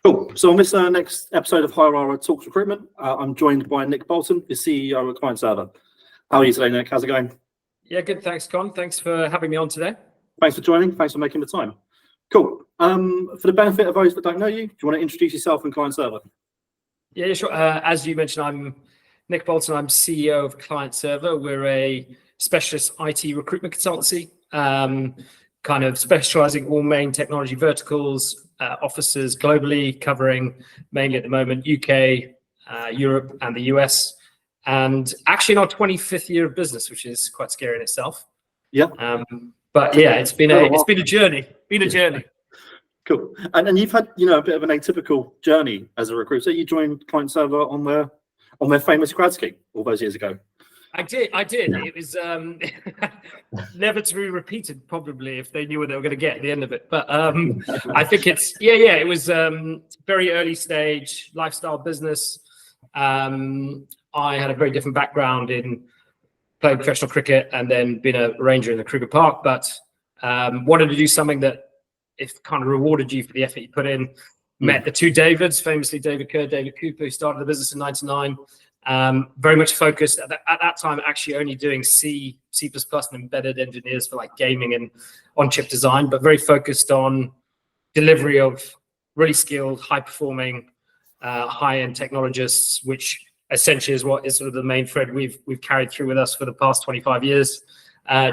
Cool. So on this next episode of Higher Talks Recruitment, I'm joined by Nick Boulton, the CEO of Client Server. How are you today, Nick? How's it going? Yeah, good. Thanks, Con. Thanks for having me on today. Thanks for joining. Thanks for making the time. Cool. For the benefit of those that don't know you, do you want to introduce yourself and Client Server? Yeah, sure. As you mentioned, I'm Nick Boulton. I'm CEO of Client Server. We're a specialist IT recruitment consultancy, kind of specializing all main technology verticals, offices globally, covering mainly at the moment UK, Europe, and the US. And actually in our 25th year of business, which is quite scary in itself. Yeah. But yeah, it's been a journey. Cool. And you've had, a bit of an atypical journey as a recruiter. You joined Client Server on their famous grad scheme all those years ago. I did. It was never to be repeated, probably, if they knew what they were going to get at the end of it. But I think it was very early stage lifestyle business. I had a very different background in playing professional cricket and then being a ranger in the Kruger Park, but wanted to do something that, if kind of rewarded you for the effort you put in. Met the two Davids, famously David Kerr, David Cooper, who started the business in '99. Very much focused at that time, actually only doing C++ and embedded engineers for like gaming and on-chip design, but very focused on delivery of really skilled, high-performing, high-end technologists, which essentially is what is sort of the main thread we've carried through with us for the past 25 years.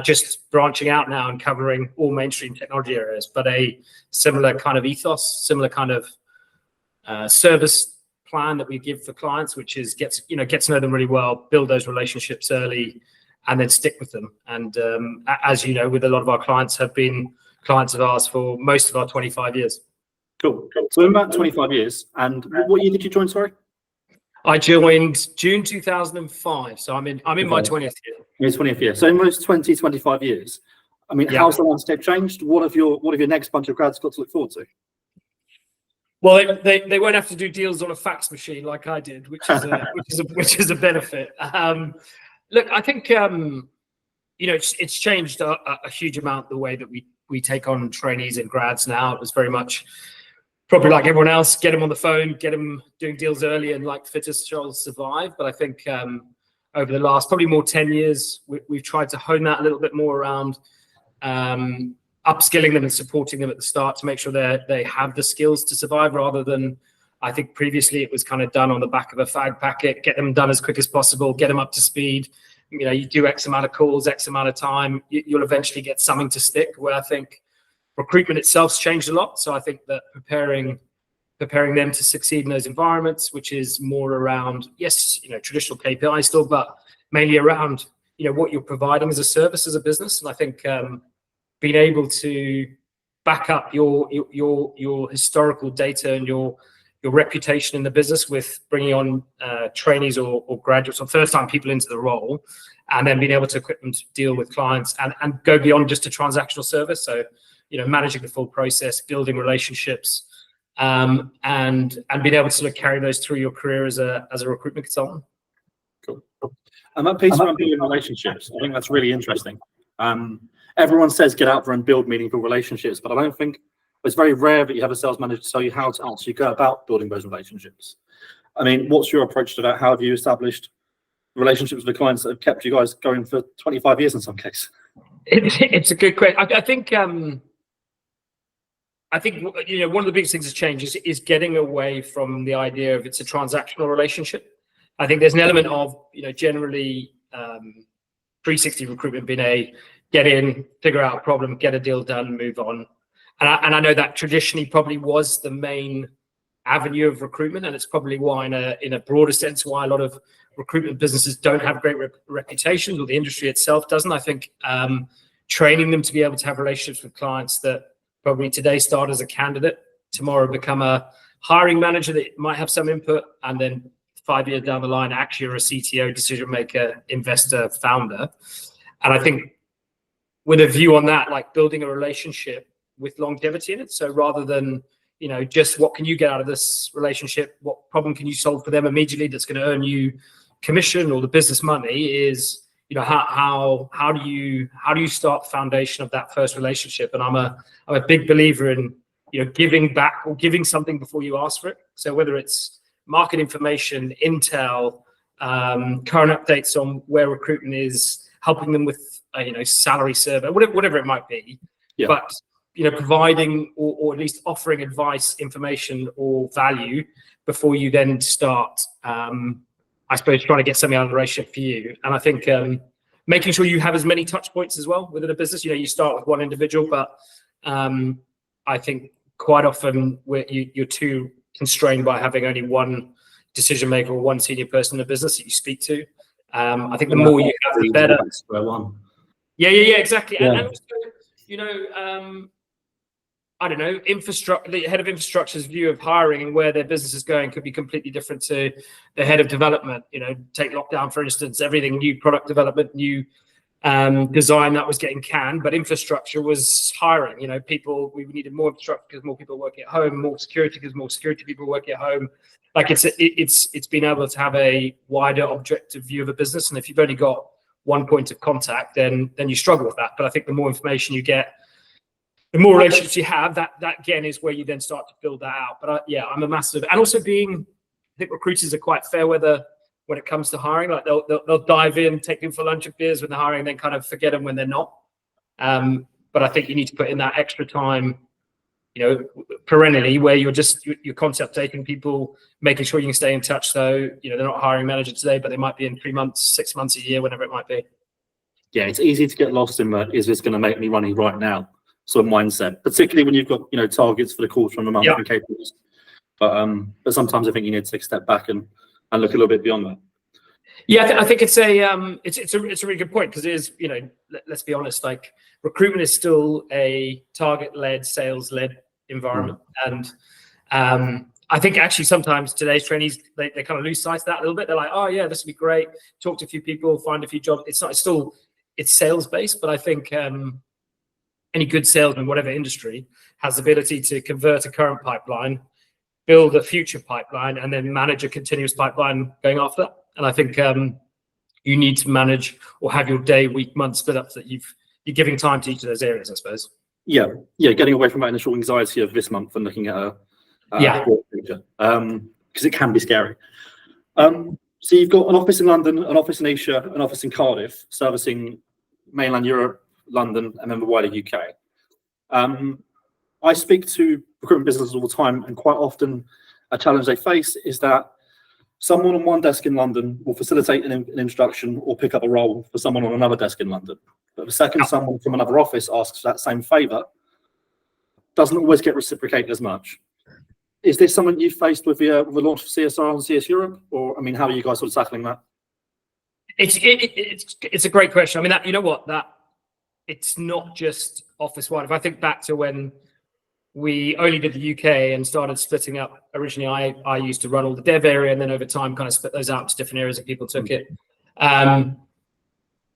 Just branching out now and covering all mainstream technology areas, but a similar kind of ethos, similar kind of service plan that we give for clients, which is get to know them really well, build those relationships early, and then stick with them. And as you know, with a lot of our clients have been clients of ours for most of our 25 years. Cool. So in about 25 years, and what year did you join, sorry? I joined June 2005, so I'm in my 20th year. Your 20th year. So in those 25 years, I mean, how's the landscape changed? What have your next bunch of grads got to look forward to? Well, they won't have to do deals on a fax machine like I did, which is a benefit. Look, I think it's changed a huge amount the way that we take on trainees and grads now. It was very much probably like everyone else, get them on the phone, get them doing deals early, and like fittest shall survive. But I think over the last probably more 10 years, we've tried to hone that a little bit more around upskilling them and supporting them at the start to make sure they have the skills to survive, rather than, I think previously it was kind of done on the back of a fag packet, get them done as quick as possible, get them up to speed. You do X amount of calls, X amount of time, you'll eventually get something to stick. Where I think recruitment itself's changed a lot. So I think that preparing them to succeed in those environments, which is more around, yes, traditional KPI still, but mainly around, what you're providing as a service, as a business. And I think being able to back up your historical data and your reputation in the business with bringing on trainees or graduates or first-time people into the role, and then being able to equip them to deal with clients and go beyond just a transactional service. So, managing the full process, building relationships, and being able to sort of carry those through your career as a recruitment consultant. Cool. And that piece around building relationships, I think that's really interesting. Everyone says get out there and build meaningful relationships, but I don't think it's very rare that you have a sales manager to tell you how to actually go about building those relationships. I mean, what's your approach to that? How have you established relationships with the clients that have kept you guys going for 25 years in some cases? It's a good question. I think one of the biggest things that's changed is getting away from the idea of it's a transactional relationship. I think there's an element of generally 360 recruitment being a get in, figure out a problem, get a deal done, move on. And I know that traditionally probably was the main avenue of recruitment, and it's probably why, in a broader sense, why a lot of recruitment businesses don't have great reputations, or the industry itself doesn't. I think training them to be able to have relationships with clients that probably today start as a candidate, tomorrow become a hiring manager that might have some input, and then 5 years down the line, actually are a CTO, decision maker, investor, founder. And I think with a view on that, like building a relationship with longevity in it. So rather than, just what can you get out of this relationship? What problem can you solve for them immediately that's going to earn you commission or the business money? Is, how do you start the foundation of that first relationship? And I'm a big believer in, giving back or giving something before you ask for it. So whether it's market information, intel, current updates on where recruitment is, helping them with salary survey, whatever it might be, but providing or at least offering advice, information, or value before you then start, I suppose, trying to get something out of the relationship for you. And I think making sure you have as many touch points as well within a business. You start with one individual, but I think quite often you're too constrained by having only one decision maker or one senior person in the business that you speak to. I think the more you have, the better. Yeah, exactly. Yeah. And also, I don't know, the head of infrastructure's view of hiring and where their business is going could be completely different to the head of development. Take lockdown, for instance, everything new product development, new design that was getting canned, but infrastructure was hiring. We needed more infrastructure because more people working at home, more security because more security people working at home. Like it's been able to have a wider objective view of a business. And if you've only got one point of contact, then you struggle with that. But I think the more information you get, the more relationships you have, that again is where you then start to build that out. But I'm a massive, and also I think recruiters are quite fair weather when it comes to hiring. Like they'll dive in, take them for lunch and beers when they're hiring, and then kind of forget them when they're not. But I think you need to put in that extra time, perennially, where you're concept taking people, making sure you can stay in touch. So they're not hiring manager today, but they might be in 3 months, 6 months, a year, whatever it might be. Yeah, it's easy to get lost in that. Is this going to make me money right now? Sort of mindset, particularly when you've got targets for the quarter and the month and KPIs. But sometimes I think you need to take a step back and look a little bit beyond that. Yeah, I think it's a really good point, because it is, let's be honest, like recruitment is still a target-led, sales-led environment, and I think actually sometimes today's trainees they kind of lose sight of that a little bit. They're like, oh yeah, this would be great. Talk to a few people, find a few jobs. It's sales-based, but I think any good salesman, whatever industry, has the ability to convert a current pipeline, build a future pipeline, and then manage a continuous pipeline going after that. And I think you need to manage or have your day, week, month split up so that you're giving time to each of those areas, I suppose. Yeah, getting away from that initial anxiety of this month and looking at a future, because it can be scary. So you've got an office in London, an office in Asia, an office in Cardiff, servicing mainland Europe, London, and then the wider UK. I speak to recruitment businesses all the time, and quite often a challenge they face is that someone on one desk in London will facilitate an introduction or pick up a role for someone on another desk in London. But the second someone from another office asks that same favour, doesn't always get reciprocated as much. Is this something you've faced with the launch of CSR and CS Europe? Or, how are you guys sort of tackling that? It's a great question. It's not just office-wide. If I think back to when we only did the UK and started splitting up, originally I used to run all the dev area, and then over time kind of split those out to different areas and people took it.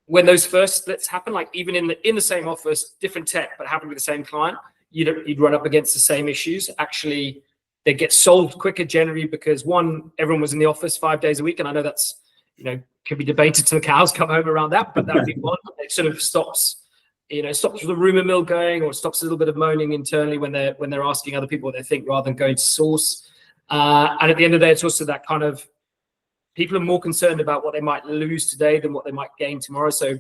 When those first splits happen, like even in the same office, different tech, but happened with the same client, you'd run up against the same issues. Actually, they get solved quicker generally because one, everyone was in the office 5 days a week, and I know that's can be debated till the cows come home around that, but that would be one. It sort of stops the rumor mill going, or stops a little bit of moaning internally when they're asking other people what they think rather than going to source. And at the end of the day, it's also that kind of people are more concerned about what they might lose today than what they might gain tomorrow. So,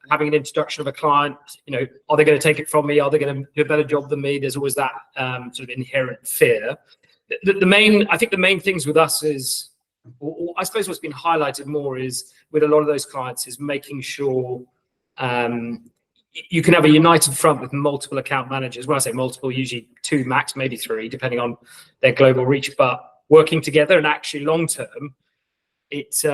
having an introduction of a client, are they going to take it from me? Are they going to do a better job than me? There's always that sort of inherent fear. I think the main things with us is, or I suppose what's been highlighted more is with a lot of those clients is making sure you can have a united front with multiple account managers. When I say multiple, usually 2 max, maybe 3, depending on their global reach, but working together and actually long term, it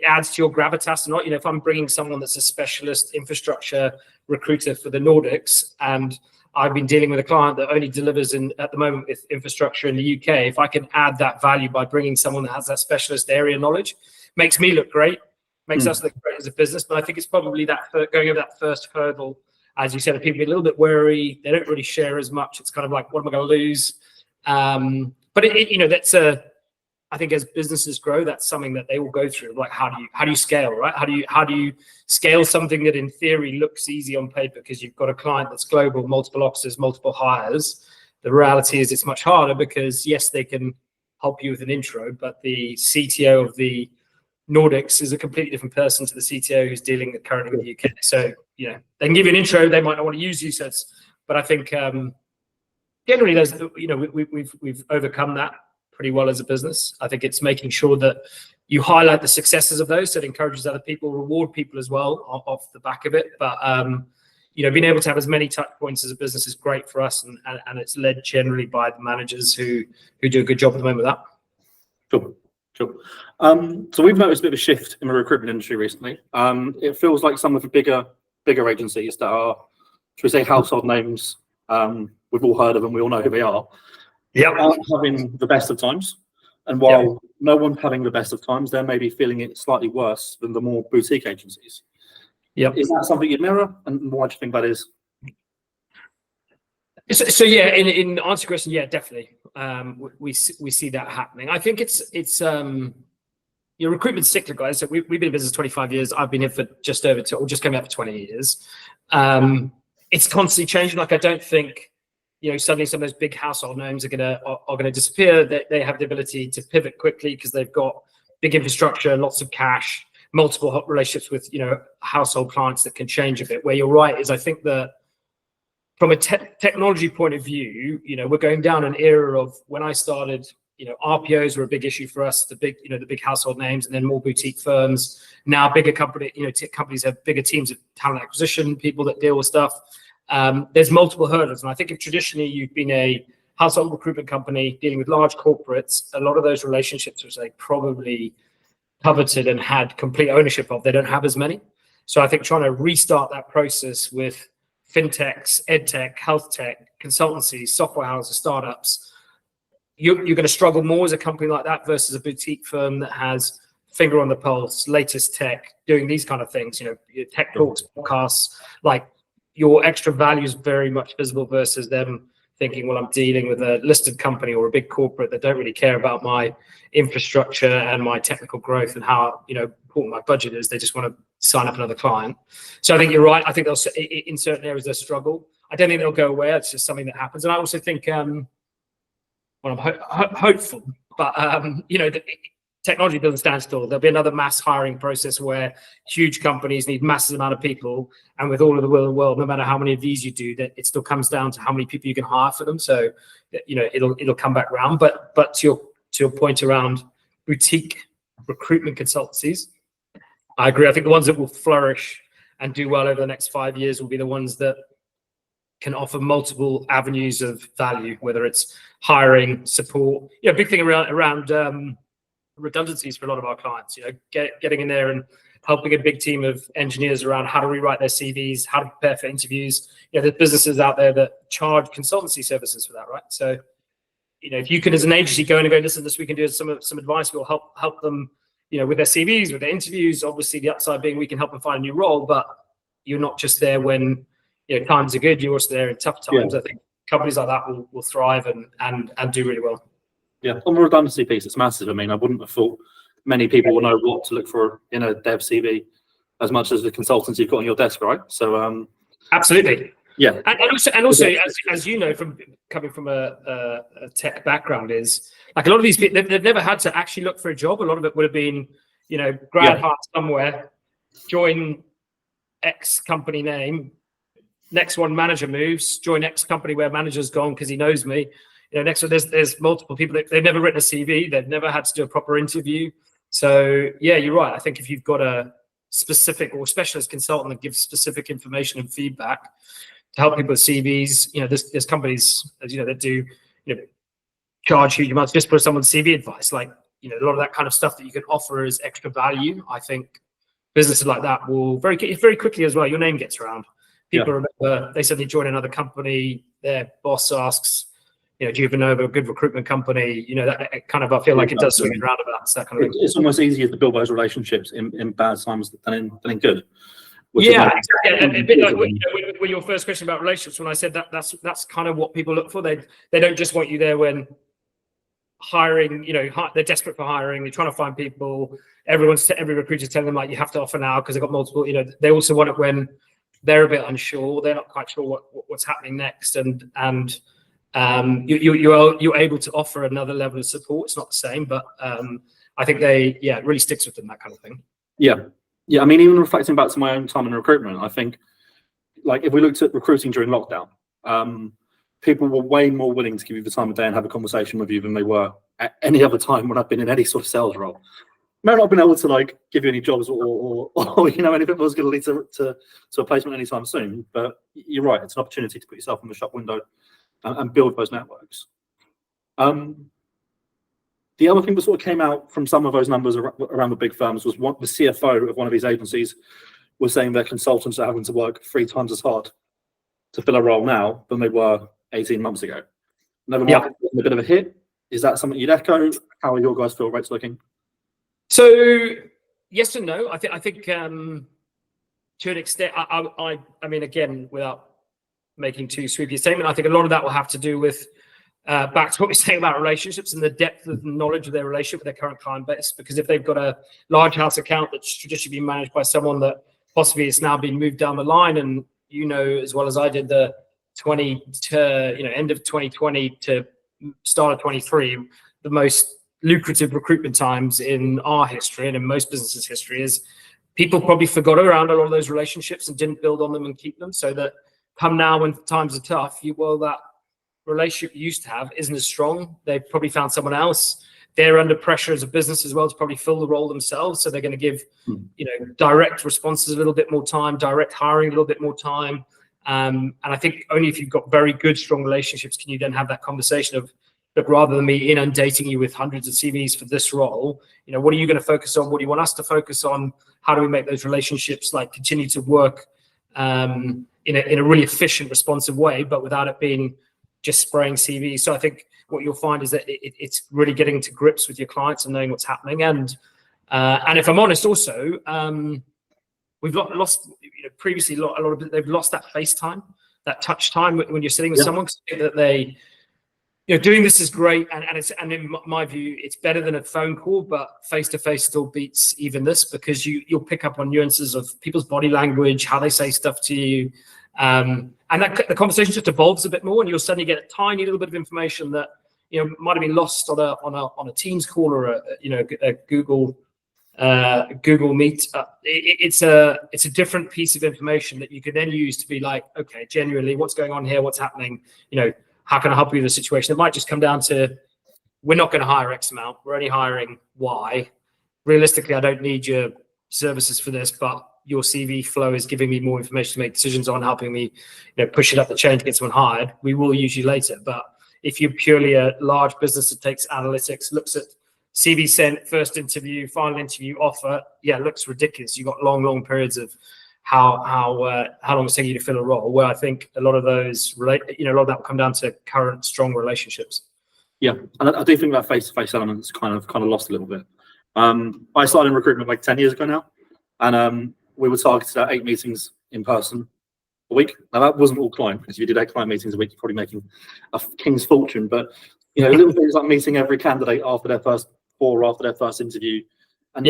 adds to your gravitas. Not, if I'm bringing someone that's a specialist infrastructure recruiter for the Nordics, and I've been dealing with a client that only delivers at the moment with infrastructure in the UK, if I can add that value by bringing someone that has that specialist area knowledge, makes me look great. Makes us look great as a business, but I think it's probably that going over that first hurdle, as you said, people get a little bit wary. They don't really share as much. It's kind of like, what am I going to lose? But that's I think as businesses grow, that's something that they will go through. Like, how do you scale, right? How do you scale something that in theory looks easy on paper because you've got a client that's global, multiple offices, multiple hires, The reality is it's much harder because yes, they can help you with an intro, but the CTO of the Nordics is a completely different person to the CTO who's dealing currently with the UK. So, you know, they can give you an intro, they might not want to use you. So but I think generally there's, you know, we've overcome that pretty well as a business. I think it's making sure that you highlight the successes of those, so it encourages other people, reward people as well off the back of it. But you know, being able to have as many touch points as a business is great for us, and it's led generally by the managers who do a good job at the moment with that. Sure. So we've noticed a bit of a shift in the recruitment industry recently. It feels like some of the bigger agencies that are, should we say, household names, we've all heard of them, we all know who they are, aren't having the best of times. And while no one's having the best of times, they're maybe feeling it slightly worse than the more boutique agencies. Is that something you'd mirror? And what do you think that is? So yeah, in answer to your question, yeah, definitely. We see that happening. I think it's your recruitment's cyclical, guys. So we've been in business 25 years. I've been here for just coming up for 20 years. It's constantly changing. Like, I don't think, you know, suddenly some of those big household names are gonna disappear. They have the ability to pivot quickly because they've got big infrastructure, lots of cash, multiple relationships with, you know, household clients that can change a bit. Where you're right is, I think that from a technology point of view, you know, we're going down an era of, when I started, you know, RPOs were a big issue for us, the big household names, and then more boutique firms. Now bigger company, you know, companies have bigger teams of talent acquisition, people that deal with stuff. There's multiple hurdles. And I think if traditionally you've been a household recruitment company dealing with large corporates, a lot of those relationships which they probably coveted and had complete ownership of, they don't have as many. So I think trying to restart that process with fintechs, edtech, health tech, consultancies, software houses, startups, you're going to struggle more as a company like that versus a boutique firm that has finger on the pulse, latest tech, doing these kind of things, you know, your tech talks, podcasts, like your extra value is very much visible versus them thinking, well, I'm dealing with a listed company or a big corporate that don't really care about my infrastructure and my technical growth and how, you know, important my budget is. They just want to sign up another client. So I think you're right. I think they'll, in certain areas, they'll struggle. I don't think they'll go away. It's just something that happens. And I also think, well, I'm hopeful, but you know, technology doesn't stand still. There'll be another mass hiring process where huge companies need massive amount of people, and with all of the will in the world, no matter how many of these you do, that it still comes down to how many people you can hire for them. So, you know, it'll come back round. But to your point around boutique recruitment consultancies, I agree. I think the ones that will flourish and do well over the next 5 years will be the ones that can offer multiple avenues of value, whether it's hiring, support. You know, big thing around redundancies for a lot of our clients. You know, getting in there and helping a big team of engineers around how to rewrite their CVs, how to prepare for interviews. You know, there's businesses out there that charge consultancy services for that, right? So, you know, if you could, as an agency, go in and go, listen, this we can do some advice. We'll help them, you know, with their CVs, with their interviews. Obviously, the upside being we can help them find a new role, but you're not just there when, you know, times are good. You're also there in tough times. Yeah. I think companies like that will thrive and do really well. Yeah, on the redundancy piece, it's massive. I mean, I wouldn't have thought many people will know what to look for in a dev CV as much as the consultants you've got on your desk, right? So, absolutely. Yeah, and also, as you know, from coming from a tech background, is like a lot of these people, they've never had to actually look for a job. A lot of it would have been, you know, grad hire somewhere, join X company name, next one manager moves, join X company where manager's gone because he knows me. You know, next one there's multiple people that they've never written a CV, they've never had to do a proper interview. So yeah, you're right. I think if you've got a specific or specialist consultant that gives specific information and feedback to help people with CVs, you know, there's companies, as you know, that do, you know, charge huge amounts just for someone's CV advice. Like, you know, a lot of that kind of stuff that you can offer as extra value. I think businesses like that will very quickly as well. Your name gets around. People remember they suddenly join another company. Their boss asks, you know, do you even know of a good recruitment company? You know, that kind of, I feel like it does swing in roundabouts. That kind of thing. It's almost easier to build those relationships in bad times than in good. Yeah, exactly. A bit like with your first question about relationships, when I said that's kind of what people look for. They don't just want you there when hiring, you know, they're desperate for hiring. They're trying to find people. Every recruiter's telling them like you have to offer now because they've got multiple. You know, they also want it when they're a bit unsure. They're not quite sure what's happening next, and you're able to offer another level of support. It's not the same, but I think it really sticks with them, that kind of thing. Yeah. I mean, even reflecting back to my own time in recruitment, I think, like, if we looked at recruiting during lockdown, people were way more willing to give you the time of day and have a conversation with you than they were at any other time when I've been in any sort of sales role. May not have been able to, like, give you any jobs or anything that was going to lead to a placement anytime soon. But you're right, it's an opportunity to put yourself in the shop window and build those networks. The other thing that sort of came out from some of those numbers around the big firms was the CFO of one of these agencies was saying their consultants are having to work 3 times as hard to fill a role now than they were 18 months ago. Now the market's a bit of a hit. Is that something you'd echo? How are your guys' fill rates looking? So yes and no. I think to an extent, I mean, again, without making too sweepy a statement, I think a lot of that will have to do with back to what we're saying about relationships and the depth of knowledge of their relationship with their current client base. Because if they've got a large house account that's traditionally been managed by someone that possibly has now been moved down the line, and as well as I did, the end of 2020 to start of 23, the most lucrative recruitment times in our history and in most businesses' history, is people probably forgot around a lot of those relationships and didn't build on them and keep them, so that come now when times are tough, that relationship you used to have isn't as strong. They've probably found someone else. They're under pressure as a business as well to probably fill the role themselves, so they're going to give direct responses a little bit more time, direct hiring a little bit more time. And I think only if you've got very good, strong relationships can you then have that conversation of, look, rather than me inundating you with hundreds of CVs for this role, what are you going to focus on? What do you want us to focus on? How do we make those relationships continue to work in a really efficient, responsive way, but without it being just spraying CVs? So I think what you'll find is that it's really getting to grips with your clients and knowing what's happening. And if I'm honest, also, we've lost previously a lot of they've lost that face time, that touch time when you're sitting with someone. That they doing this is great, and in my view, it's better than a phone call, but face to face still beats even this, because you'll pick up on nuances of people's body language, how they say stuff to you, and that the conversation just evolves a bit more, and you'll suddenly get a tiny little bit of information that might have been lost on a Teams call or a Google Meet. It's a different piece of information that you can then use to be like, okay, genuinely, what's going on here? What's happening? How can I help you in the situation? It might just come down to, we're not going to hire X amount. We're only hiring Y. Realistically, I don't need your services for this, but your CV flow is giving me more information to make decisions on, helping me push it up the chain to get someone hired. We will use you later. But if you're purely a large business that takes analytics, looks at CV sent, first interview, final interview, offer, it looks ridiculous. You've got long periods of how long it's taking you to fill a role, where I think a lot of those a lot of that will come down to current strong relationships. Yeah, and I do think that face-to-face element's kind of lost a little bit. I started in recruitment like 10 years ago now, and we were targeted at 8 meetings in person a week. Now that wasn't all client, because if you did 8 client meetings a week, you're probably making a king's fortune. But little things like meeting every candidate after their first interview, and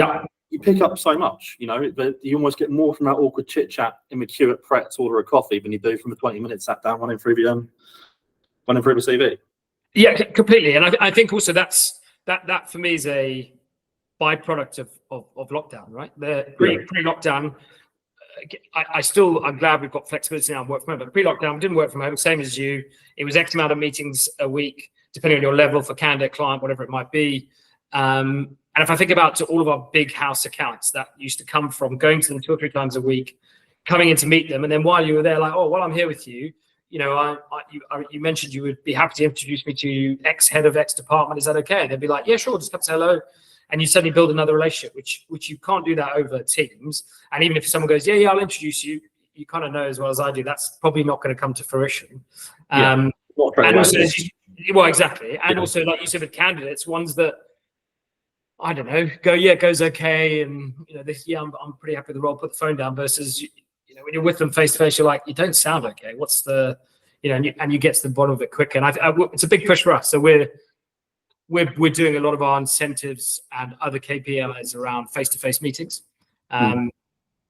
you pick up so much. But you almost get more from that awkward chit chat in the queue at Pret to order a coffee than you do from the 20 minutes sat down running through the CV. Yeah, completely. And I think also that for me is a byproduct of lockdown, right? The pre-lockdown, I'm glad we've got flexibility now and work from home, but pre-lockdown we didn't work from home, same as you. It was X amount of meetings a week, depending on your level for candidate, client, whatever it might be. And if I think about all of our big house accounts, that used to come from going to them 2 or 3 times a week, coming in to meet them, and then while you were there, like, oh, while I'm here with you, you mentioned you would be happy to introduce me to X head of X department. Is that okay? And they'd be like, yeah, sure, just come say hello. And you suddenly build another relationship, which you can't do that over Teams. And even if someone goes, yeah, I'll introduce you, you kind of know as well as I do, that's probably not going to come to fruition. And also, exactly. And also, like you said, with candidates, ones that, I don't know, goes okay, and I'm pretty happy with the role, put the phone down, versus when you're with them face to face, you're like, you don't sound okay. What's the and you get to the bottom of it quicker. And it's a big push for us. So we're doing a lot of our incentives and other KPIs around face to face meetings. And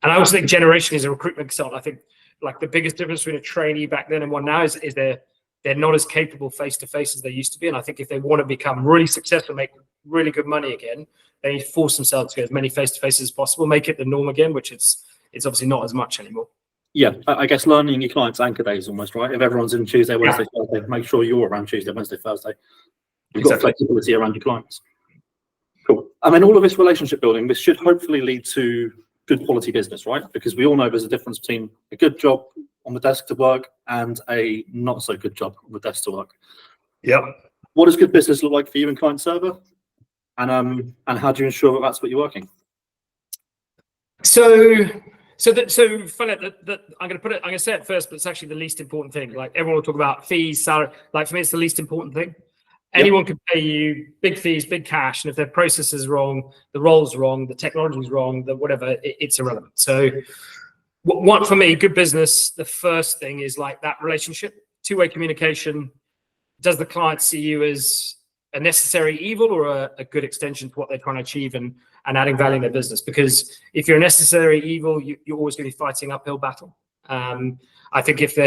I also think generationally as a recruitment consultant, I think like the biggest difference between a trainee back then and one now is they're they're not as capable face-to-face as they used to be. And I think if they want to become really successful, make really good money again, they need to force themselves to go as many face-to-faces as possible, make it the norm again, which it's obviously not as much anymore. Yeah, I guess learning your clients' anchor days almost, right? If everyone's in Tuesday, Wednesday, Thursday, make sure you're around Tuesday, Wednesday, Thursday. You've got flexibility around your clients. Cool. And then all of this relationship building, this should hopefully lead to good quality business, right? Because we all know there's a difference between a good job on the desk to work and a not so good job on the desk to work. Yeah. What does good business look like for you in client server? And how do you ensure that that's what you're working? So funny that I'm going to say it first, but it's actually the least important thing. Like everyone will talk about fees, salary. Like for me, it's the least important thing. Anyone can pay you big fees, big cash, and if their process is wrong, the role's wrong, the technology's wrong, the whatever, it's irrelevant. So, what for me, good business, the first thing is like that relationship, two-way communication. Does the client see you as a necessary evil or a good extension to what they're trying to achieve and adding value in their business? Because if you're a necessary evil, you're always going to be fighting uphill battle. I think if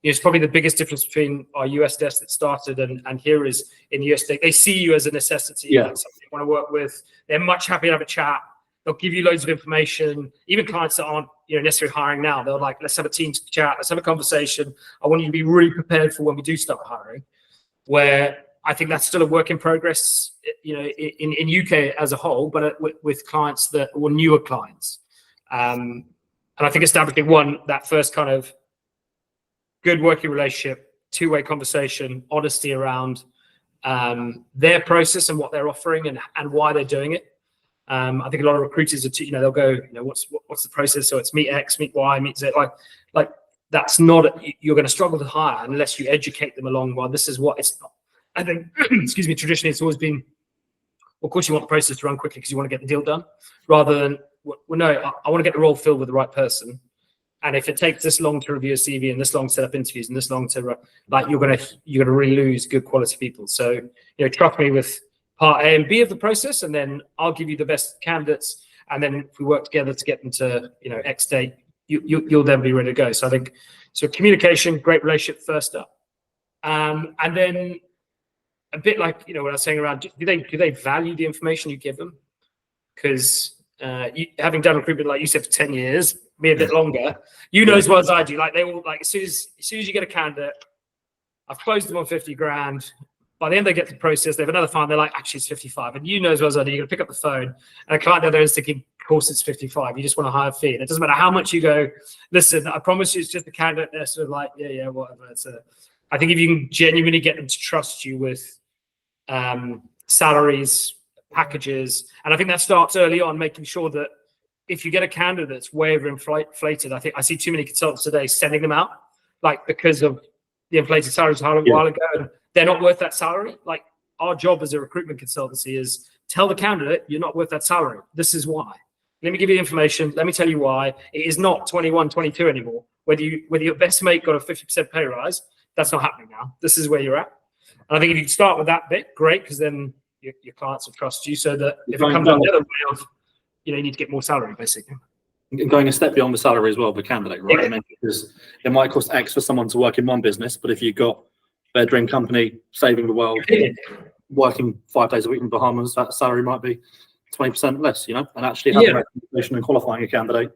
it's probably the biggest difference between our US desk that started and here is in the US, they see you as a necessity, like something they want to work with. They're much happy to have a chat. They'll give you loads of information. Even clients that aren't necessarily hiring now, they're like, let's have a team chat, let's have a conversation. I want you to be really prepared for when we do start hiring. Where I think that's still a work in progress, in UK as a whole, but with clients that were newer clients. And I think establishing that first kind of good working relationship, two-way conversation, honesty around their process and what they're offering and why they're doing it. I think a lot of recruiters are, they'll go, what's the process? So it's meet X, meet Y, meet Z. Like that's not, you're going to struggle to hire unless you educate them along. Well, this is what it's not. I think, excuse me, traditionally it's always been, of course you want the process to run quickly because you want to get the deal done, rather than, well, no, I want to get the role filled with the right person. And if it takes this long to review a CV and this long to set up interviews and this long to you're gonna really lose good quality people. So trust me with part A and B of the process, and then I'll give you the best candidates. And then if we work together to get them to X date, you'll then be ready to go. So I think communication, great relationship first up, and then a bit like what I was saying around do they value the information you give them? Because having done recruitment like you said for 10 years. Me a bit longer, know as well as I do. Like they will, like as soon as you get a candidate, I've closed them on 50 grand. By the end they get the process, they have another fine. They're like, actually it's 55, and as well as I do, you're gonna pick up the phone, and a client there is thinking, of course it's 55. You just want a higher fee, and it doesn't matter how much you go. Listen, I promise you, it's just a candidate. They're sort of like, yeah, whatever. I think if you can genuinely get them to trust you with salaries, packages, and I think that starts early on, making sure that. If you get a candidate that's way overinflated, I think I see too many consultants today sending them out, like because of the inflated salaries a while ago, and they're not worth that salary. Like our job as a recruitment consultancy is tell the candidate you're not worth that salary. This is why. Let me give you the information. Let me tell you why. It is not 21, 22 anymore. Whether your best mate got a 50% pay rise, that's not happening now. This is where you're at. And I think if you start with that bit, great, because then your clients will trust you. So that if it comes out the other way of you need to get more salary, basically. Going a step beyond the salary as well, the candidate, right? Yeah. I mean, because it might cost X for someone to work in one business, but if you've got their dream company, saving the world, working 5 days a week in the Bahamas, that salary might be 20% less, and actually having that conversation and qualifying a candidate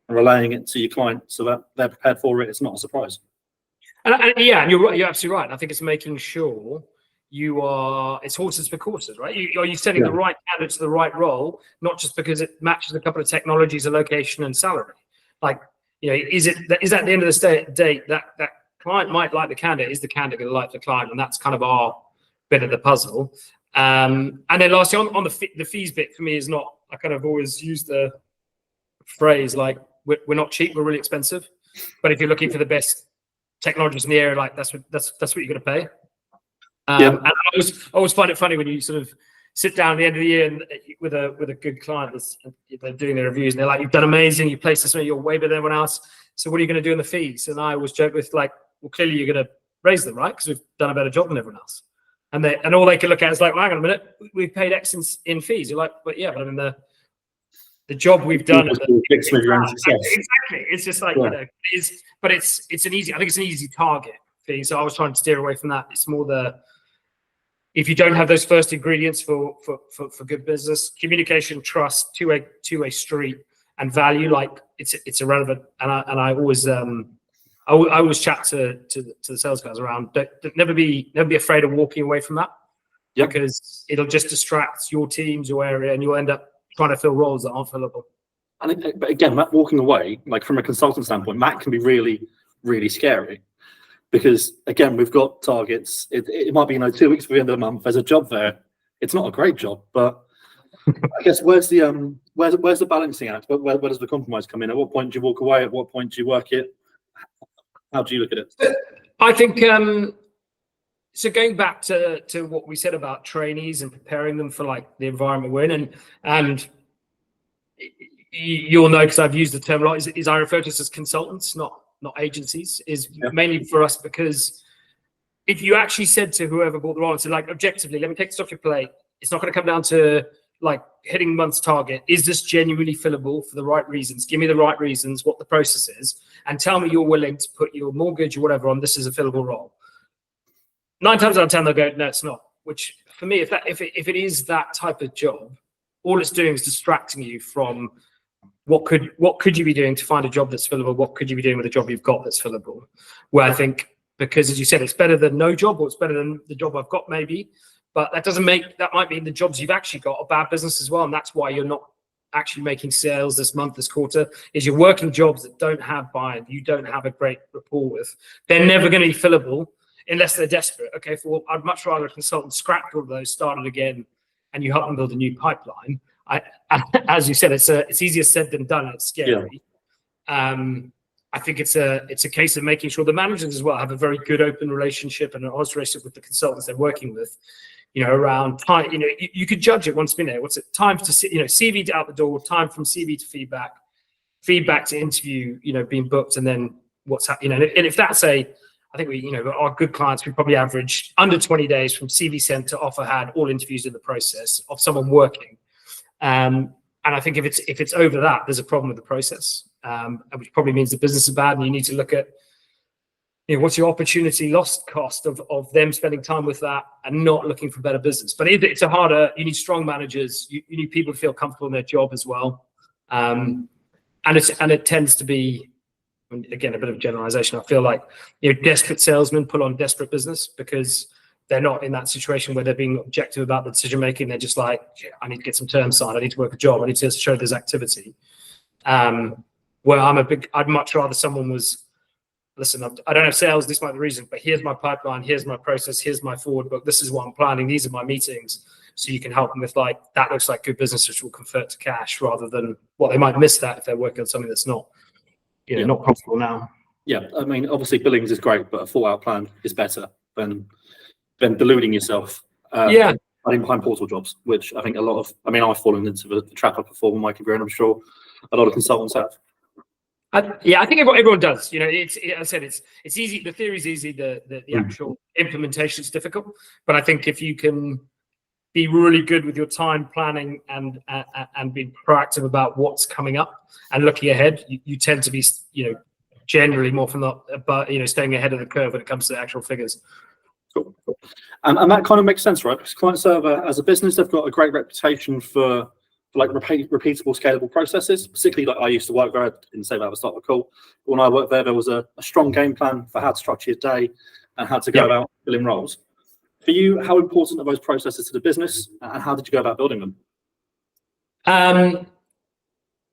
and relaying it to your client so that they're prepared for it. It's not a surprise. And you're right. You're absolutely right. I think it's making sure it's horses for courses, right? Are you sending the right candidate to the right role, not just because it matches a couple of technologies, a location, and salary? Like, is at the end of the day that client might like the candidate? Is the candidate going to like the client? And that's kind of our bit of the puzzle. And then lastly, on the fees bit, for me is not. I kind of always use the phrase like we're not cheap, we're really expensive. But if you're looking for the best technologies in the area, like that's what you're going to pay. And I always find it funny when you sort of sit down at the end of the year and with a good client they're doing their reviews and they're like, you've done amazing, you placed this, you're way better than everyone else. So what are you going to do in the fees? And I always joke with like, well, clearly you're going to raise them, right? Because we've done a better job than everyone else. And all they can look at is like, well, hang on a minute, we've paid X in fees. You're like, but I mean the job we've done. Exactly. It's just like, but it's an easy. I think it's an easy target. thing. So I was trying to steer away from that. It's more if you don't have those first ingredients for good business, communication, trust, two-way street, and value, like it's irrelevant. And I always I always chat to the sales guys around. Never be afraid of walking away from that. Yep. Because it'll just distract your teams, your area, and you'll end up trying to fill roles that aren't fillable. But again, that walking away, like from a consultant standpoint, that can be really, really scary. Because again, we've got targets. It might be 2 weeks before the end of the month. There's a job there. It's not a great job, but I guess where's the balancing act? Where does the compromise come in? At what point do you walk away? At what point do you work it? How do you look at it? I think so. Going back to what we said about trainees and preparing them for like the environment we're in, and you'll know because I've used the term a lot. Is I refer to us as consultants, not agencies. Is mainly for us because if you actually said to whoever bought the role and said, like, objectively, let me take this off your plate. It's not going to come down to like hitting month's target. Is this genuinely fillable for the right reasons? Give me the right reasons, what the process is, and tell me you're willing to put your mortgage or whatever on this is a fillable role. 9 times out of 10, they'll go, no, it's not. Which for me, if it is that type of job, all it's doing is distracting you from what could you be doing to find a job that's fillable? What could you be doing with a job you've got that's fillable? Where I think, because as you said, it's better than no job, or it's better than the job I've got maybe, but that might mean the jobs you've actually got are bad business as well. And that's why you're not actually making sales this month, this quarter, is you're working jobs that don't have buy-in, you don't have a great rapport with. They're never going to be fillable unless they're desperate. Okay, I'd much rather a consultant scrap all of those, started again, and you help them build a new pipeline. As you said, it's easier said than done. It's scary. Yeah. I think it's a case of making sure the managers as well have a very good open relationship and an honest relationship with the consultants they're working with. Around time. You could judge it once it's been there. What's it? Time to CV to out the door. Time from CV to feedback to interview. Being booked, and then what's happening. And if that's I think our good clients, we probably average under 20 days from CV sent to offer had, all interviews in the process of someone working. And I think if it's over that, there's a problem with the process, which probably means the business is bad, and you need to look at what's your opportunity lost cost of them spending time with that and not looking for better business. But it's you need strong managers, you need people to feel comfortable in their job as well, and it tends to be, again, a bit of generalization. I feel like desperate salesmen pull on desperate business because they're not in that situation where they're being objective about the decision making. They're just like, I need to get some terms signed. I need to work a job. I need to show there's activity. Where I'd much rather someone was, listen, I don't have sales. This might be the reason, but here's my pipeline. Here's my process. Here's my forward book. This is what I'm planning. These are my meetings. So you can help them with that looks like good business, which will convert to cash, rather than they might miss that if they're working on something that's not, not profitable now. Yeah. I mean, obviously billings is great, but a full out plan is better than deluding yourself. Running behind portal jobs, which I think I've fallen into the trap of before in my career, and I'm sure a lot of consultants have. I think everyone does. I said it's easy. The theory is easy. The actual implementation is difficult. But I think if you can be really good with your time planning and being proactive about what's coming up and looking ahead, you tend to be generally more from staying ahead of the curve when it comes to the actual figures. Cool. And that kind of makes sense, right? Because client server, as a business, they've got a great reputation for repeatable, scalable processes. Particularly, I used to work there. I didn't say that at the start of the call. But when I worked there was a strong game plan for how to structure your day and how to go about filling roles. For you, how important are those processes to the business, and how did you go about building them?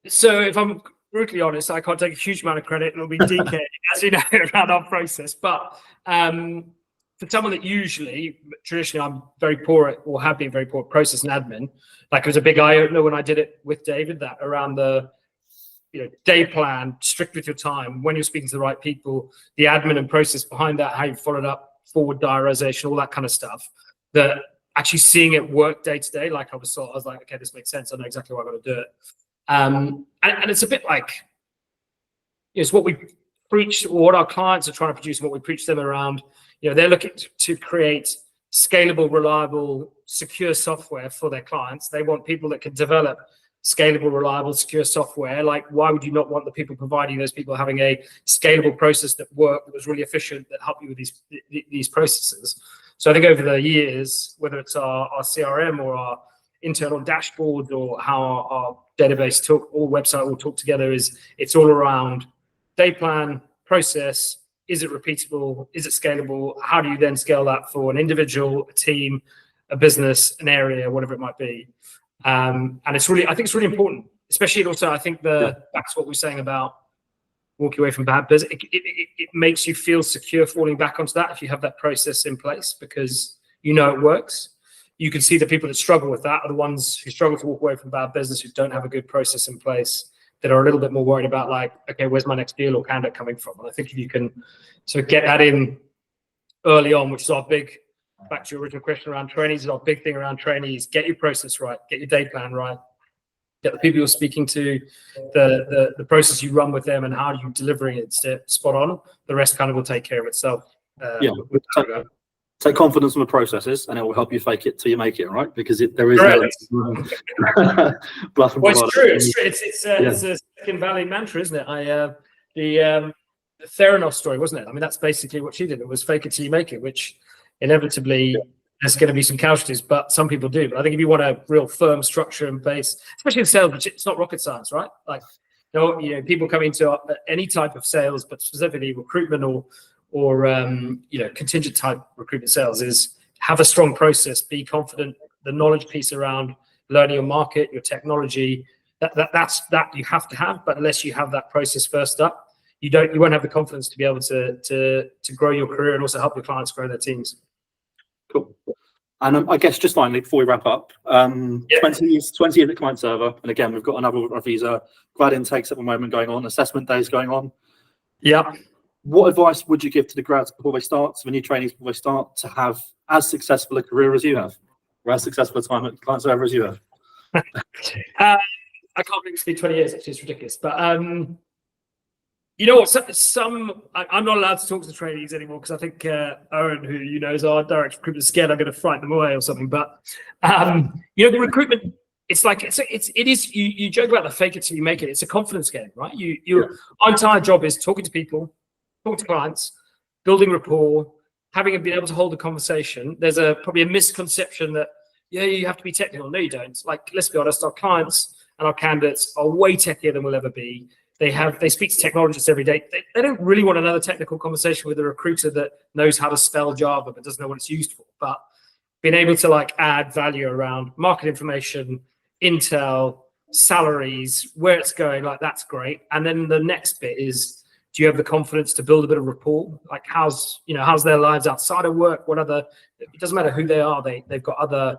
So if I'm brutally honest, I can't take a huge amount of credit, and it'll be DK, as you know, around our process. But for someone that traditionally I'm very poor at, or have been very poor at process and admin, it was a big eye opener when I did it with David, that around the day plan, strict with your time, when you're speaking to the right people, the admin and process behind that, how you followed up, forward diarization, all that kind of stuff, that actually seeing it work day to day, I was like, okay, this makes sense. I know exactly why I've got to do it. And it's a bit like, it's what we preach, or what our clients are trying to produce, and what we preach them around. They're looking to create scalable, reliable, secure software for their clients. They want people that can develop scalable, reliable, secure software, like why would you not want the people providing those people having a scalable process that worked, that was really efficient, that helped you with these processes? So I think over the years, whether it's our CRM or our internal dashboard or how our database or website all talk together, it's all around day plan, process. Is it repeatable? Is it scalable? How do you then scale that for an individual, a team, a business, an area, whatever it might be? And I think it's really important, especially also, I think back to what we're saying about walking away from bad business. It makes you feel secure falling back onto that if you have that process in place, because you know it works. You can see the people that struggle with that are the ones who struggle to walk away from bad business, who don't have a good process in place, that are a little bit more worried about, like, okay, where's my next deal or candidate coming from? And I think if you can sort of get that in early on, which is our big, back to your original question around trainees, is our big thing around trainees: get your process right, get your day plan right, get the people you're speaking to, the process you run with them, and how you're delivering it spot on. The rest kind of will take care of itself. Take confidence in the processes, and it will help you fake it till you make it, right? Because there is well, it's true. It's a Silicon Valley mantra, isn't it? The Theranos story, wasn't it? I mean, that's basically what she did. It was fake it till you make it, which inevitably there's going to be some casualties, but some people do. But I think if you want a real firm structure in place, especially in sales, which it's not rocket science, right? Like, people come into any type of sales, but specifically recruitment or contingent type recruitment sales, is have a strong process, be confident. The knowledge piece around learning your market, your technology, that's you have to have. But unless you have that process first up, you won't have the confidence to be able to grow your career and also help your clients grow their teams. Cool. And I guess just finally, before we wrap up, 20 years at client server, and again, we've got another of these grad intakes at the moment going on, assessment days going on. Yeah. What advice would you give to the grads before they start, to the new trainees before they start, to have as successful a career as you have, or as successful a time at client server as you have? I can't believe it's been 20 years. Actually, it's ridiculous. But you know what? I'm not allowed to talk to the trainees anymore, because I think Owen, who is our direct recruitment, is scared I'm going to frighten them away or something. But the recruitment, it's like it is. You joke about the fake it till you make it. It's a confidence game, right? Our entire job is talking to people, talking to clients, building rapport, been able to hold a conversation. There's probably a misconception that you have to be technical. No, you don't. Like, let's be honest, our clients and our candidates are way techier than we'll ever be. They speak to technologists every day. They don't really want another technical conversation with a recruiter that knows how to spell Java but doesn't know what it's used for. But being able to add value around market information, intel, salaries, where it's going, that's great. And then the next bit is, do you have the confidence to build a bit of rapport? Like, how's their lives outside of work? It doesn't matter who they are. They've got other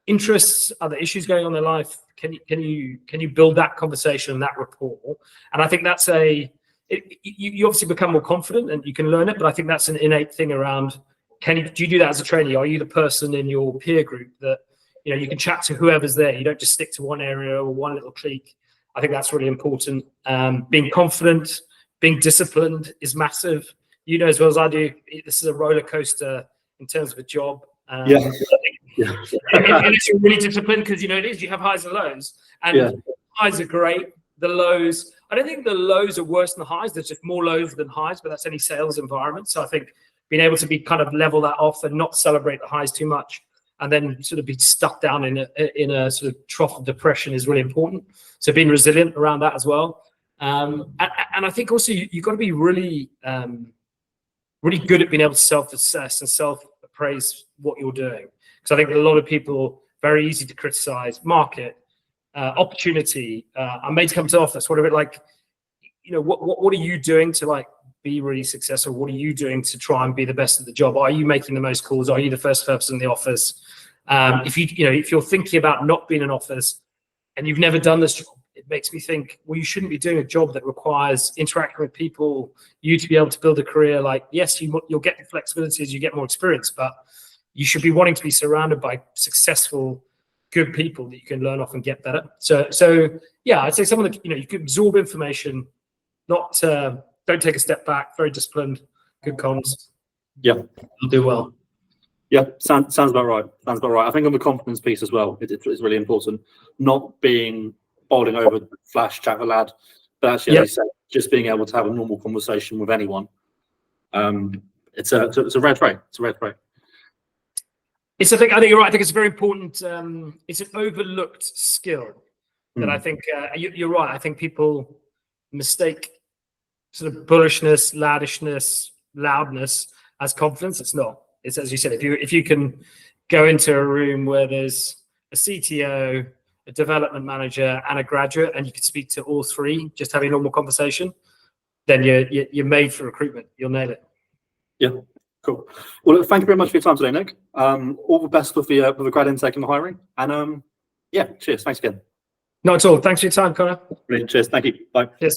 interests, other issues going on in their life. Can you build that conversation and that rapport? And I think that's you obviously become more confident and you can learn it, but I think that's an innate thing around, do you do that as a trainee? Are you the person in your peer group that you can chat to whoever's there? You don't just stick to one area or one little clique. I think that's really important. Being confident, being disciplined is massive. As well as I do, this is a roller coaster in terms of a job. And it's really disciplined, because it is. You have highs and lows, and highs are great. The lows, I don't think the lows are worse than the highs. There's just more lows than highs, but that's any sales environment. So I think being able to be kind of level that off and not celebrate the highs too much, and then sort of be stuck down in a sort of trough of depression is really important. So being resilient around that as well. And I think also you've got to be really, really good at being able to self-assess and self-appraise what you're doing. Because I think a lot of people, very easy to criticize market, opportunity. I'm made to come to office. What are it like? What are you doing to be really successful? What are you doing to try and be the best at the job? Are you making the most calls? Are you the first person in the office? If you're thinking about not being in office and you've never done this job, it makes me think, well, you shouldn't be doing a job that requires interacting with people, you to be able to build a career. Yes, you'll get the flexibility as you get more experience, but you should be wanting to be surrounded by successful, good people that you can learn off and get better. So I'd say some of the, you can absorb information, don't take a step back, very disciplined, good comms. Yeah. You'll do well. Yeah, sounds about right. I think on the confidence piece as well, it's really important. Not being bowling over, flash, chat with a lad. But actually, as you said, just being able to have a normal conversation with anyone, it's a rare trait. It's a rare trait. I think you're right. I think it's a very important. It's an overlooked skill that I think you're right. I think people mistake sort of bullishness, laddishness, loudness as confidence. It's not. It's, as you said, if you can go into a room where there's a CTO, a development manager, and a graduate, and you can speak to all three, just having a normal conversation, then you're made for recruitment. You'll nail it. Yeah, cool. Well, look, thank you very much for your time today, Nick. All the best with the grad intake and the hiring. And yeah, cheers. Thanks again. Not at all. Thanks for your time, Conor. Brilliant. Cheers. Thank you. Bye. Cheers.